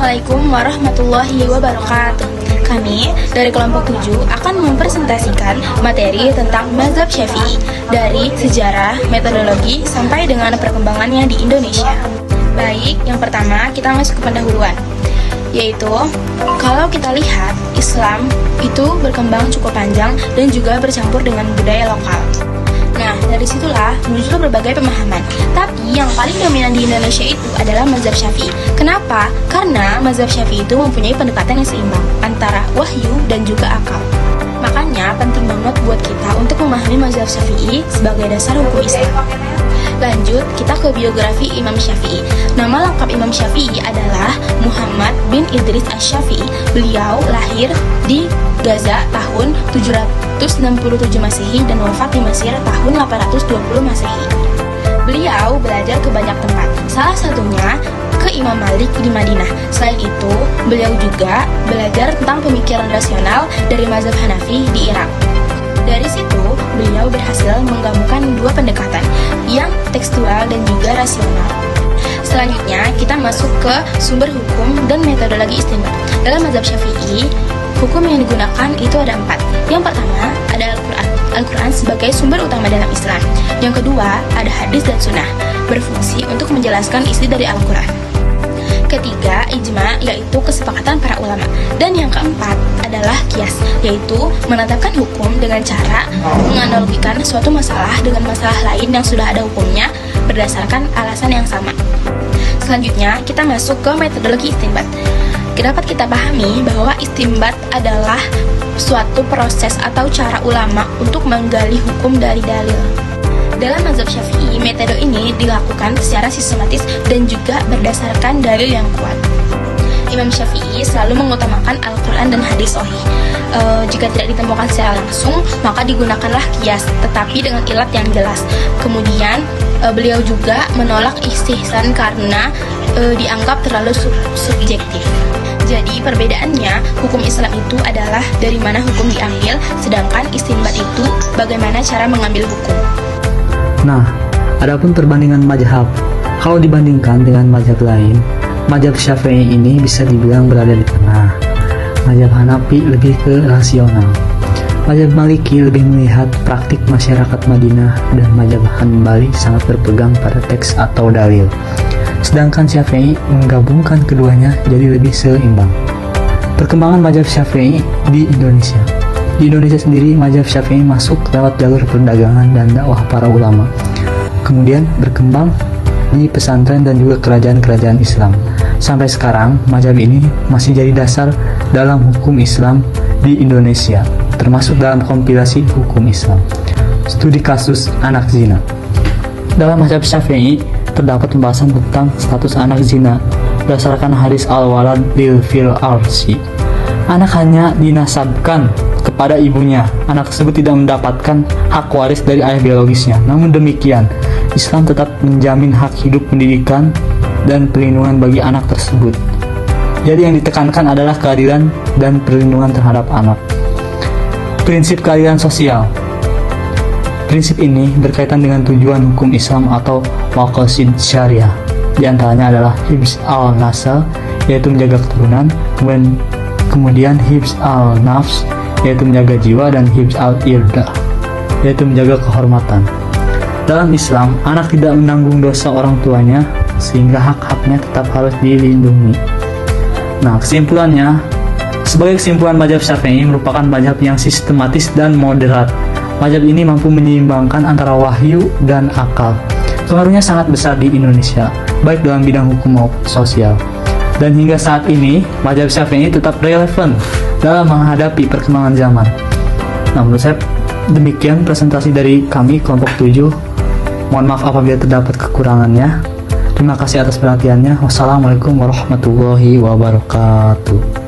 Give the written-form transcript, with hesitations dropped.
Assalamualaikum warahmatullahi wabarakatuh. Kami dari kelompok 7 akan mempresentasikan materi tentang mazhab Syafi'i dari sejarah, metodologi, sampai dengan perkembangannya di Indonesia. Baik, yang pertama kita masuk ke pendahuluan, yaitu kalau kita lihat Islam itu berkembang cukup panjang dan juga bercampur dengan budaya lokal. Nah, dari situlah muncul berbagai pemahaman. Tapi yang paling dominan di Indonesia itu adalah mazhab Syafi'i. Kenapa? Karena mazhab Syafi'i itu mempunyai pendekatan yang seimbang antara wahyu dan juga akal. Makanya penting banget buat kita untuk memahami mazhab Syafi'i sebagai dasar hukum Islam. Lanjut, kita ke biografi Imam Syafi'i. Nama lengkap Imam Syafi'i adalah Muhammad bin Idris Asy-Syafi'i. Beliau lahir di Gaza tahun 767 Masehi dan wafat di Mesir tahun 820 Masehi. Beliau belajar ke banyak tempat, salah satunya ke Imam Malik di Madinah. Selain itu, beliau juga belajar tentang pemikiran rasional dari mazhab Hanafi di Irak. Dari situ, beliau berhasil menggabungkan dua pendekatan, yang tekstual dan juga rasional. Selanjutnya, kita masuk ke sumber hukum dan metodologi istinbat. Dalam mazhab Syafi'i, hukum yang digunakan itu ada 4. Yang pertama, ada Al-Quran. Al-Quran sebagai sumber utama dalam Islam. Yang kedua, ada hadis dan sunnah, berfungsi untuk menjelaskan isi dari Al-Quran. Ketiga, ijma, yaitu kesepakatan para ulama. Dan yang keempat adalah qiyas, yaitu menetapkan hukum dengan cara menganalogikan suatu masalah dengan masalah lain yang sudah ada hukumnya berdasarkan alasan yang sama. Selanjutnya, kita masuk ke metodologi istinbat. Dapat kita pahami bahwa istinbat adalah suatu proses atau cara ulama untuk menggali hukum dari dalil. Dalam mazhab Syafi'i, metode ini dilakukan secara sistematis dan juga berdasarkan dalil yang kuat. Imam Syafi'i selalu mengutamakan Al-Quran dan hadis sahih. Jika tidak ditemukan secara langsung, maka digunakanlah qiyas, tetapi dengan ilat yang jelas. Kemudian, beliau juga menolak istihsan karena dianggap terlalu subjektif. Jadi perbedaannya, hukum Islam itu adalah dari mana hukum diambil, sedangkan istinbat itu bagaimana cara mengambil hukum. Nah, adapun perbandingan mazhab, kalau dibandingkan dengan mazhab lain, mazhab Syafi'i ini bisa dibilang berada di tengah. Mazhab Hanafi lebih ke rasional. Mazhab Maliki lebih melihat praktik masyarakat Madinah, dan mazhab Hanbali sangat berpegang pada teks atau dalil. Sedangkan Syafi'i menggabungkan keduanya jadi lebih seimbang. Perkembangan mazhab Syafi'i di Indonesia. Di Indonesia sendiri, mazhab Syafi'i masuk lewat jalur perdagangan dan dakwah para ulama. Kemudian berkembang di pesantren dan juga kerajaan-kerajaan Islam. Sampai sekarang, mazhab ini masih jadi dasar dalam hukum Islam di Indonesia, termasuk dalam kompilasi hukum Islam. Studi kasus anak zina. Dalam mazhab Syafi'i, terdapat pembahasan tentang status anak zina berdasarkan hadis al-walad lil fil arsi. Anak hanya dinasabkan kepada ibunya. Anak tersebut tidak mendapatkan hak waris dari ayah biologisnya. Namun demikian, Islam tetap menjamin hak hidup, pendidikan, dan perlindungan bagi anak tersebut. Jadi yang ditekankan adalah keadilan dan perlindungan terhadap anak. Prinsip keadilan sosial. Prinsip ini berkaitan dengan tujuan hukum Islam atau maqasid syariah. Di antaranya adalah hifz al-nasal, yaitu menjaga keturunan, kemudian hifz al-nafs, yaitu menjaga jiwa, dan hifz al-irda, yaitu menjaga kehormatan. Dalam Islam, anak tidak menanggung dosa orang tuanya, sehingga hak-haknya tetap harus dilindungi. Nah, kesimpulannya, sebagai kesimpulan, mazhab Syafi'i merupakan mazhab yang sistematis dan moderat. Mazhab ini mampu menyeimbangkan antara wahyu dan akal. Pengaruhnya sangat besar di Indonesia, baik dalam bidang hukum maupun sosial. Dan hingga saat ini, mazhab Syafi'i tetap relevan dalam menghadapi perkembangan zaman. Nah, menurut saya demikian presentasi dari kami, kelompok 7. Mohon maaf apabila terdapat kekurangannya. Terima kasih atas perhatiannya. Wassalamualaikum warahmatullahi wabarakatuh.